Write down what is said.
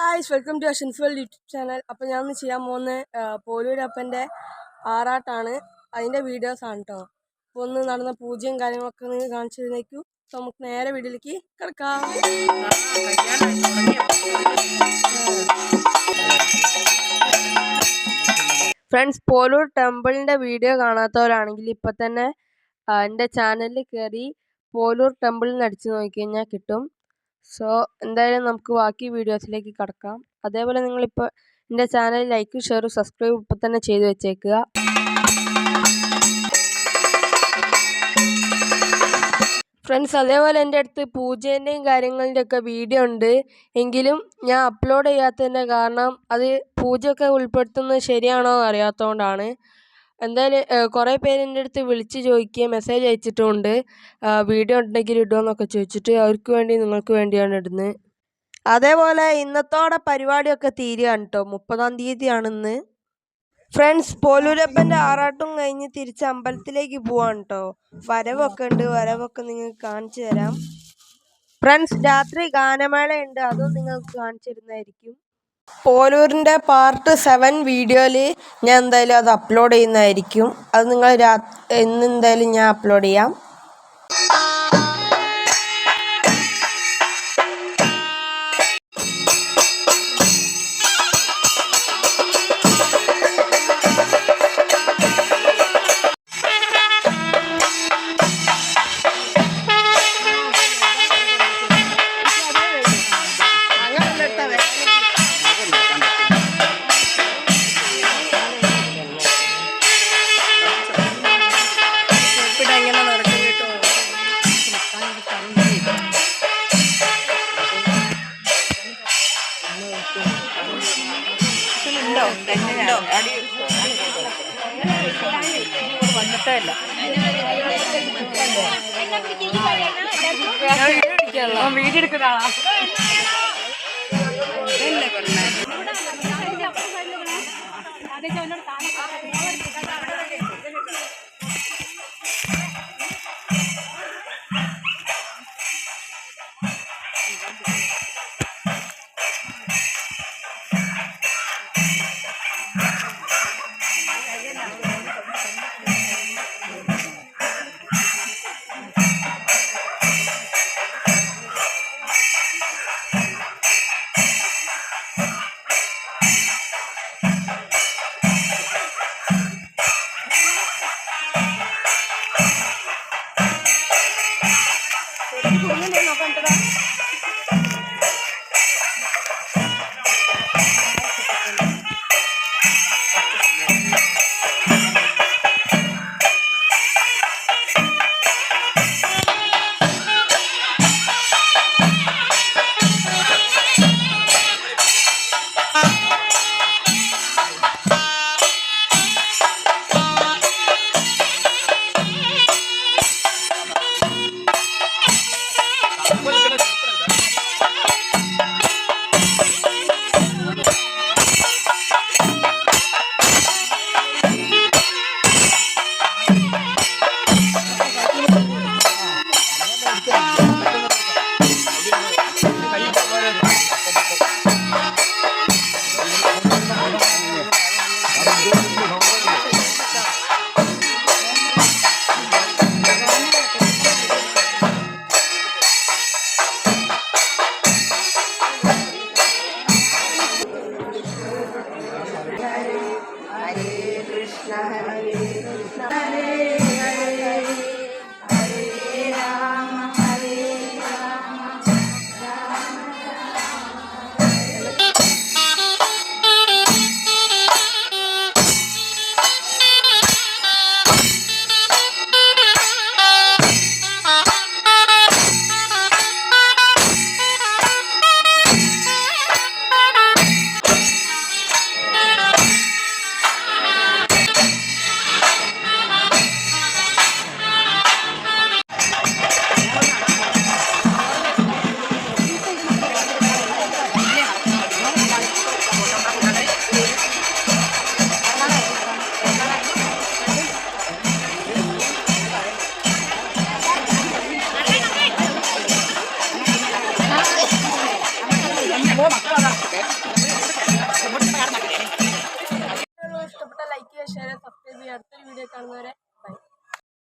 Guys welcome to അഷൻഫൽ YouTube channel. അപ്പോൾ ഞാൻ ഒന്ന് ചെയ്യാൻ പോകുന്ന പോലൂരപ്പൻ്റെ ആറാട്ടാണ്. അതിൻ്റെ വീഡിയോസാണ് കേട്ടോ. അപ്പോൾ ഒന്ന് നടന്ന പൂജയും കാര്യങ്ങളൊക്കെ നിങ്ങൾ കാണിച്ചു തന്നേക്കൂ. അപ്പോൾ നമുക്ക് നേരെ വീഡിയോയിലേക്ക് കിടക്കാം. ഫ്രണ്ട്സ്, പോലൂർ ടെമ്പിളിൻ്റെ വീഡിയോ കാണാത്തവരാണെങ്കിൽ ഇപ്പം തന്നെ എൻ്റെ ചാനലിൽ കയറി പോലൂർ ടെമ്പിളിൽ അടിച്ചു നോക്കിക്കഴിഞ്ഞാൽ കിട്ടും. സോ എന്തായാലും നമുക്ക് ബാക്കി വീഡിയോസിലേക്ക് കടക്കാം. അതേപോലെ നിങ്ങളിപ്പോൾ എൻ്റെ ചാനൽ ലൈക്ക് ഷെയർ സബ്സ്ക്രൈബ് ഇപ്പം തന്നെ ചെയ്ത് വെച്ചേക്കുക. ഫ്രണ്ട്സ്, അതേപോലെ എൻ്റെ അടുത്ത് പൂജേൻ്റെയും കാര്യങ്ങളുടെ ഒക്കെ വീഡിയോ ഉണ്ട്. എങ്കിലും ഞാൻ അപ്ലോഡ് ചെയ്യാത്തതിൻ്റെ കാരണം അത് പൂജയൊക്കെ ഉൾപ്പെടുത്തുന്നത് ശരിയാണോ എന്ന് അറിയാത്തതുകൊണ്ടാണ്. എന്തായാലും കുറേ പേര് എൻ്റെ അടുത്ത് വിളിച്ച് ചോദിക്കുകയും മെസ്സേജ് അയച്ചിട്ടുമുണ്ട്, വീഡിയോ ഉണ്ടെങ്കിൽ ഇടുമെന്നൊക്കെ ചോദിച്ചിട്ട്. അവർക്ക് വേണ്ടി നിങ്ങൾക്ക് വേണ്ടിയാണ് ഇടുന്നത്. അതേപോലെ ഇന്നത്തോടെ പരിപാടിയൊക്കെ തീരുകയാണ് കേട്ടോ. 30-ാം തീയതിയാണിന്ന്. ഫ്രണ്ട്സ്, പോലൂരപ്പൻ്റെ ആറാട്ടും കഴിഞ്ഞ് തിരിച്ച് അമ്പലത്തിലേക്ക് പോവാണ് കേട്ടോ. വരവൊക്കെ ഉണ്ട്, വരവൊക്കെ നിങ്ങൾക്ക് കാണിച്ചു തരാം. ഫ്രണ്ട്സ്, രാത്രി ഗാനമേള ഉണ്ട്, അതും നിങ്ങൾക്ക് കാണിച്ചു തരുന്നതായിരിക്കും. പോലൂരിൻ്റെ പാർട്ട് 7 വീഡിയോയിൽ ഞാൻ എന്തായാലും അത് അപ്ലോഡ് ചെയ്യുന്നതായിരിക്കും. അത് നിങ്ങൾ ഇന്ന് എന്തായാലും ഞാൻ അപ്ലോഡ് ചെയ്യാം. വന്നിട്ടല്ല വീഡിയോ എടുക്കുന്ന ആളാ. ഇഷ്ടപ്പെട്ട ലൈക്ക് ചെയ്യുക, ഷെയർ, സബ്സ്ക്രൈബ് ചെയ്യുക. അടുത്തൊരു വീഡിയോ കാണുന്നവരെ